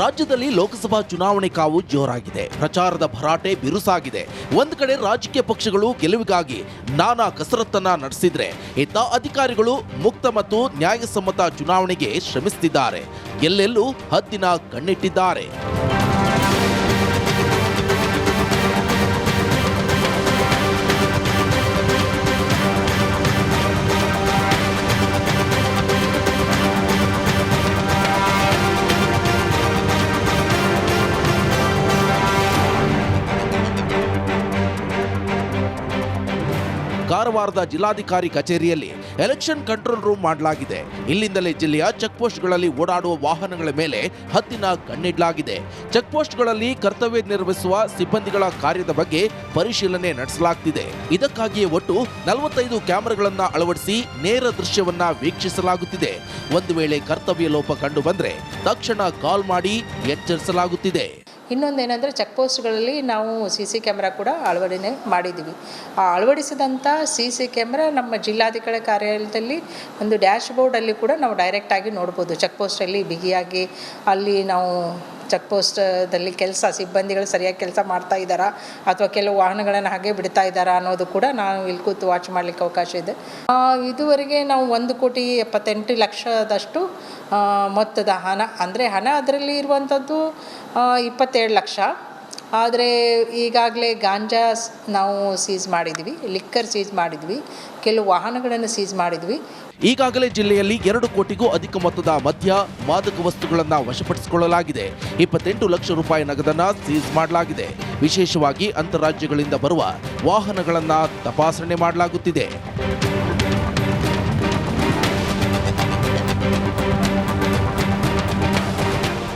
ರಾಜ್ಯದಲ್ಲಿ ಲೋಕಸಭಾ ಚುನಾವಣೆ ಕಾವು ಜೋರಾಗಿದೆ. ಪ್ರಚಾರದ ಭರಾಟೆ ಬಿರುಸಾಗಿದೆ. ಒಂದು ಕಡೆ ರಾಜಕೀಯ ಪಕ್ಷಗಳು ಗೆಲುವಿಗಾಗಿ ನಾನಾ ಕಸರತ್ತನ್ನ ನಡೆಸಿದ್ರೆ, ಇತ್ತ ಅಧಿಕಾರಿಗಳು ಮುಕ್ತ ಮತ್ತು ನ್ಯಾಯಸಮ್ಮತ ಚುನಾವಣೆಗೆ ಶ್ರಮಿಸುತ್ತಿದ್ದಾರೆ. ಎಲ್ಲೆಲ್ಲೂ ಹದ್ದಿನ ಕಣ್ಣಿಟ್ಟಿದ್ದಾರೆ. ಕಾರವಾರದ ಜಿಲ್ಲಾಧಿಕಾರಿ ಕಚೇರಿಯಲ್ಲಿ ಎಲೆಕ್ಷನ್ ಕಂಟ್ರೋಲ್ ರೂಮ್ ಮಾಡಲಾಗಿದೆ. ಇಲ್ಲಿಂದಲೇ ಜಿಲ್ಲೆಯ ಚೆಕ್ ಪೋಸ್ಟ್ಗಳಲ್ಲಿ ಓಡಾಡುವ ವಾಹನಗಳ ಮೇಲೆ ಹದ್ದಿನ ಕಣ್ಣಿಡಲಾಗಿದೆ. ಚೆಕ್ ಪೋಸ್ಟ್ಗಳಲ್ಲಿ ಕರ್ತವ್ಯ ನಿರ್ವಹಿಸುವ ಸಿಬ್ಬಂದಿಗಳ ಕಾರ್ಯದ ಬಗ್ಗೆ ಪರಿಶೀಲನೆ ನಡೆಸಲಾಗುತ್ತಿದೆ. ಇದಕ್ಕಾಗಿಯೇ ಒಟ್ಟು 45 ಕ್ಯಾಮೆರಾಗಳನ್ನು ಅಳವಡಿಸಿ ನೇರ ದೃಶ್ಯವನ್ನ ವೀಕ್ಷಿಸಲಾಗುತ್ತಿದೆ. ಒಂದು ವೇಳೆ ಕರ್ತವ್ಯ ಲೋಪ ಕಂಡು ಬಂದ್ರೆ ತಕ್ಷಣ ಕಾಲ್ ಮಾಡಿ ಎಚ್ಚರಿಸಲಾಗುತ್ತಿದೆ. ಇನ್ನೊಂದೇನೆಂದರೆ ಚೆಕ್ ಪೋಸ್ಟ್ಗಳಲ್ಲಿ ನಾವು CC ಕ್ಯಾಮ್ರಾ ಕೂಡ ಅಳವಡಿಕೆ ಮಾಡಿದ್ದೀವಿ. ಆ ಅಳವಡಿಸಿದಂಥ CC ಕ್ಯಾಮ್ರಾ ನಮ್ಮ ಜಿಲ್ಲಾಧಿಕಾರಿ ಕಾರ್ಯಾಲಯದಲ್ಲಿ ಒಂದು ಡ್ಯಾಶ್ ಬೋರ್ಡಲ್ಲಿ ಕೂಡ ನಾವು ಡೈರೆಕ್ಟಾಗಿ ನೋಡ್ಬೋದು. ಚೆಕ್ ಪೋಸ್ಟಲ್ಲಿ ಬಿಗಿಯಾಗಿ ಅಲ್ಲಿ ನಾವು ಚೆಕ್ ಪೋಸ್ಟಲ್ಲಿ ಸಿಬ್ಬಂದಿಗಳು ಸರಿಯಾಗಿ ಕೆಲಸ ಮಾಡ್ತಾ ಇದ್ದಾರಾ ಅಥವಾ ಕೆಲವು ವಾಹನಗಳನ್ನು ಹಾಗೆ ಬಿಡ್ತಾ ಇದ್ದಾರಾ ಅನ್ನೋದು ಕೂಡ ನಾವು ಇಲ್ಲಿ ಕೂತು ವಾಚ್ ಮಾಡಲಿಕ್ಕೆ ಅವಕಾಶ ಇದೆ. ಇದುವರೆಗೆ ನಾವು 1,78,00,000 ಮೊತ್ತದ ಹಣ ಹಣ ಅದರಲ್ಲಿ ಇರುವಂಥದ್ದು 27 ಲಕ್ಷ. ಆದರೆ ಈಗಾಗಲೇ ಗಾಂಜಾ ನಾವು ಸೀಸ್ ಮಾಡಿದ್ವಿ, ಲಿಕ್ಕರ್ ಸೀಸ್ ಮಾಡಿದ್ವಿ, ಕೆಲವು ವಾಹನಗಳನ್ನು ಸೀಸ್ ಮಾಡಿದ್ವಿ. ಈಗಾಗಲೇ ಜಿಲ್ಲೆಯಲ್ಲಿ 2 ಕೋಟಿಗೂ ಅಧಿಕ ಮೊತ್ತದ ಮದ್ಯ ಮಾದಕ ವಸ್ತುಗಳನ್ನು ವಶಪಡಿಸಿಕೊಳ್ಳಲಾಗಿದೆ. 28 ಲಕ್ಷ ರೂಪಾಯಿ ನಗದನ್ನ ಸೀಸ್ ಮಾಡಲಾಗಿದೆ. ವಿಶೇಷವಾಗಿ ಅಂತರ್ರಾಜ್ಯಗಳಿಂದ ಬರುವ ವಾಹನಗಳನ್ನು ತಪಾಸಣೆ ಮಾಡಲಾಗುತ್ತಿದೆ.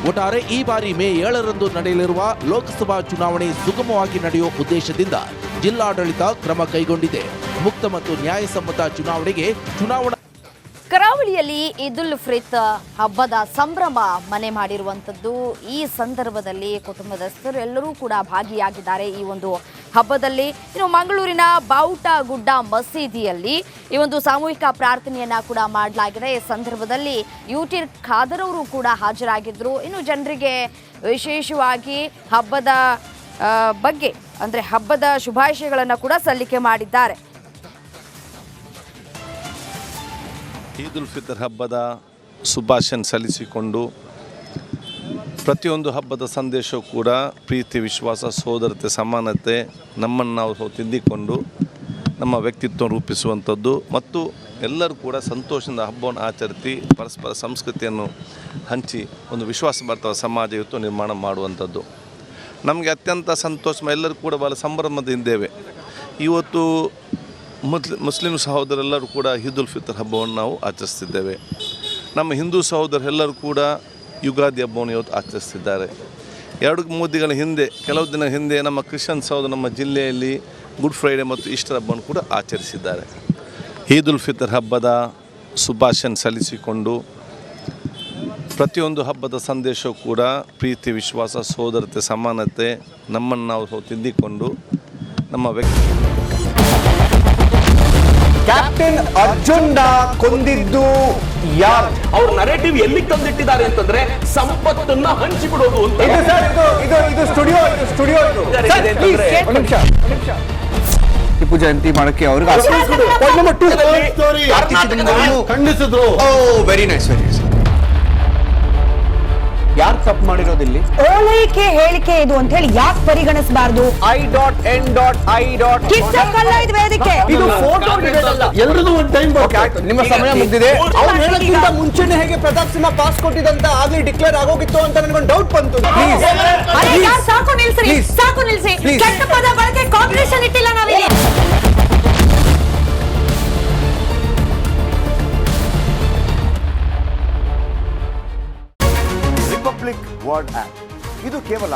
ಒಟ್ಟಾರೆ ಈ ಬಾರಿ ಮೇ 7ರಂದು ನಡೆಯಲಿರುವ ಲೋಕಸಭಾ ಚುನಾವಣೆ ಸುಗಮವಾಗಿ ನಡೆಯುವ ಉದ್ದೇಶದಿಂದ ಜಿಲ್ಲಾಡಳಿತ ಕ್ರಮ ಕೈಗೊಂಡಿದೆ. ಮುಕ್ತ ಮತ್ತು ನ್ಯಾಯಸಮ್ಮತ ಚುನಾವಣೆಗೆ ಕರಾವಳಿಯಲ್ಲಿ ಈದ್ ಉಲ್ ಫಿತ್ರ್ ಹಬ್ಬದ ಸಂಭ್ರಮ ಮನೆ ಮಾಡಿರುವಂಥದ್ದು. ಈ ಸಂದರ್ಭದಲ್ಲಿ ಕುಟುಂಬದಸ್ಥರು ಎಲ್ಲರೂ ಕೂಡ ಭಾಗಿಯಾಗಿದ್ದಾರೆ ಈ ಒಂದು ಹಬ್ಬದಲ್ಲಿ. ಇನ್ನು ಮಂಗಳೂರಿನ ಬಾವುಟ ಗುಡ್ಡ ಮಸೀದಿಯಲ್ಲಿ ಈ ಒಂದು ಸಾಮೂಹಿಕ ಪ್ರಾರ್ಥನೆಯನ್ನ ಕೂಡ ಮಾಡಲಾಗಿದೆ. ಈ ಸಂದರ್ಭದಲ್ಲಿ UT ಖಾದರ್ ಅವರು ಕೂಡ ಹಾಜರಾಗಿದ್ದರು. ಇನ್ನು ಜನರಿಗೆ ವಿಶೇಷವಾಗಿ ಹಬ್ಬದ ಬಗ್ಗೆ ಅಂದರೆ ಹಬ್ಬದ ಶುಭಾಶಯಗಳನ್ನು ಕೂಡ ಸಲ್ಲಿಕೆ ಮಾಡಿದ್ದಾರೆ. ಈದ್ ಉಲ್ ಫಿತ್ರ್ ಹಬ್ಬದ ಶುಭಾಶಯ ಸಲ್ಲಿಸಿಕೊಂಡು ಪ್ರತಿಯೊಂದು ಹಬ್ಬದ ಸಂದೇಶವೂ ಕೂಡ ಪ್ರೀತಿ, ವಿಶ್ವಾಸ, ಸೋದರತೆ, ಸಮಾನತೆ ನಮ್ಮನ್ನು ನಾವು ತಿದ್ದಿಕೊಂಡು ನಮ್ಮ ವ್ಯಕ್ತಿತ್ವ ರೂಪಿಸುವಂಥದ್ದು ಮತ್ತು ಎಲ್ಲರೂ ಕೂಡ ಸಂತೋಷದಿಂದ ಹಬ್ಬವನ್ನು ಆಚರಿಸಿ ಪರಸ್ಪರ ಸಂಸ್ಕೃತಿಯನ್ನು ಹಂಚಿ ಒಂದು ವಿಶ್ವಾಸಭರಿತ ಸಮಾಜ ಇವತ್ತು ನಿರ್ಮಾಣ ಮಾಡುವಂಥದ್ದು ನಮಗೆ ಅತ್ಯಂತ ಸಂತೋಷ. ಎಲ್ಲರೂ ಕೂಡ ಭಾಳ ಸಂಭ್ರಮದಿಂದೇವೆ. ಇವತ್ತು ಮುಸ್ಲಿಂ ಸಹೋದರೆಲ್ಲರೂ ಕೂಡ ಈದ್ ಉಲ್ ಫಿತ್ರ್ ಹಬ್ಬವನ್ನು ನಾವು ಆಚರಿಸ್ತಿದ್ದೇವೆ. ನಮ್ಮ ಹಿಂದೂ ಸಹೋದರೆಲ್ಲರೂ ಕೂಡ ಯುಗಾದಿ ಹಬ್ಬವನ್ನು ಇವತ್ತು ಆಚರಿಸ್ತಿದ್ದಾರೆ. 2-3 ದಿನಗಳ ಹಿಂದೆ, ಕೆಲವು ದಿನ ಹಿಂದೆ ನಮ್ಮ ಕ್ರಿಶ್ಚಿಯನ್ ಸಹೋದರ ನಮ್ಮ ಜಿಲ್ಲೆಯಲ್ಲಿ ಗುಡ್ ಫ್ರೈಡೆ ಮತ್ತು ಈಸ್ಟರ್ ಹಬ್ಬವನ್ನು ಕೂಡ ಆಚರಿಸಿದ್ದಾರೆ. ಈದ್ ಉಲ್ ಫಿತ್ರ್ ಹಬ್ಬದ ಶುಭಾಶಯ ಸಲ್ಲಿಸಿಕೊಂಡು ಪ್ರತಿಯೊಂದು ಹಬ್ಬದ ಸಂದೇಶವೂ ಕೂಡ ಪ್ರೀತಿ, ವಿಶ್ವಾಸ, ಸೋದರತೆ, ಸಮಾನತೆ ನಮ್ಮನ್ನು ನಾವು ತಿದ್ದಿಕೊಂಡು ನಮ್ಮ ಕ್ಯಾಪ್ಟನ್ ಅರ್ಜುನ್ ಕೊಂದಿದ್ದು ಯಾರು? ಅವ್ರ ನರೇಟಿವ್ ಎಲ್ಲಿ ತಂದಿಟ್ಟಿದ್ದಾರೆ ಅಂತಂದ್ರೆ ಸಂಪತ್ತನ್ನ ಹಂಚಿಬಿಡೋದು ಅಂತ. ಇದು ಸ್ಟುಡಿಯೋ ಟಿಪ್ಪು ಜಯಂತಿ ಮಾಡಕ್ಕೆ ಅವ್ರಿಗೆ ಖಂಡಿಸಿದ್ರು. Very nice. ಯಾರು ತಪ್ಪು ಮಾಡಿರೋದಿಲ್ಲಿ? ಓಲೈಕೆ ಹೇಳಿಕೆ ಇದು ಅಂತ ಹೇಳಿ ಯಾಕೆ ಪರಿಗಣಿಸಬಾರದು? I.N.I. ವೇದಿಕೆ ಇದು ಫೋಟೋ ಎಲ್ಲರಿಗೂ ಒಂದು ಟೈಮ್ ನಿಮ್ಮ ಸಮಯ ಮುಗಿದಿದೆ. ಅವ್ರು ಹೇಳೋಕ್ಕಿಂತ ಮುಂಚೆನೆ ಹೇಗೆ ಪ್ರತಾಪ್ ಸಿಂಹ ಪಾಸ್ ಕೊಟ್ಟಿದಂತ ಆಗ್ಲಿ ಡಿಕ್ಲೇರ್ ಆಗೋಗಿತ್ತು ಅಂತ ನನಗೊಂದು ಡೌಟ್ ಬಂತು. ಸಾಕು ನಿಲ್ಸಿ. ಕೆಟ್ಟ ಪದ ಬಳಕೆ ಕಾಂಪಿಟೇಷನ್ ಇಟ್ಟಿಲ್ಲ ನಾವಿಲ್ಲಿ. ರಿಪಬ್ಲಿಕ್ ವರ್ಡ್ ಆಪ್ ಇದು ಕೇವಲ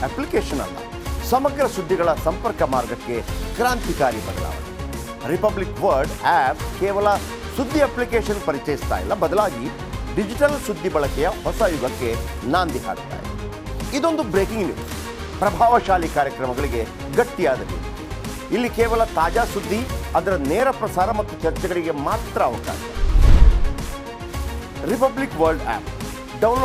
ಅಪ್ಲಿಕೇಶನ್ ಅಲ್ಲ, ಸಮಗ್ರ ಸುದ್ದಿಗಳ ಸಂಪರ್ಕ ಮಾರ್ಗಕ್ಕೆ ಕ್ರಾಂತಿಕಾರಿ ಬದಲಾವಣೆ. ರಿಪಬ್ಲಿಕ್ ವರ್ಡ್ ಆಪ್ ಕೇವಲ ಸುದ್ದಿ ಅಪ್ಲಿಕೇಶನ್ ಪರಿಚಯಿಸ್ತಾ ಇಲ್ಲ, ಬದಲಾಗಿ ಡಿಜಿಟಲ್ ಸುದ್ದಿ ಬಳಕೆಯ ಹೊಸ ಯುಗಕ್ಕೆ ನಾಂದಿ ಹಾಡ್ತಾ ಇದೆ. ಇದೊಂದು ಬ್ರೇಕಿಂಗ್ ನ್ಯೂಸ್, ಪ್ರಭಾವಶಾಲಿ ಕಾರ್ಯಕ್ರಮಗಳಿಗೆ ಗಟ್ಟಿಯಾದ ನ್ಯೂಸ್. ಇಲ್ಲಿ ಕೇವಲ ತಾಜಾ ಸುದ್ದಿ, ಅದರ ನೇರ ಪ್ರಸಾರ ಮತ್ತು ಚರ್ಚೆಗಳಿಗೆ ಮಾತ್ರ ಅವಕಾಶ. Republic world app download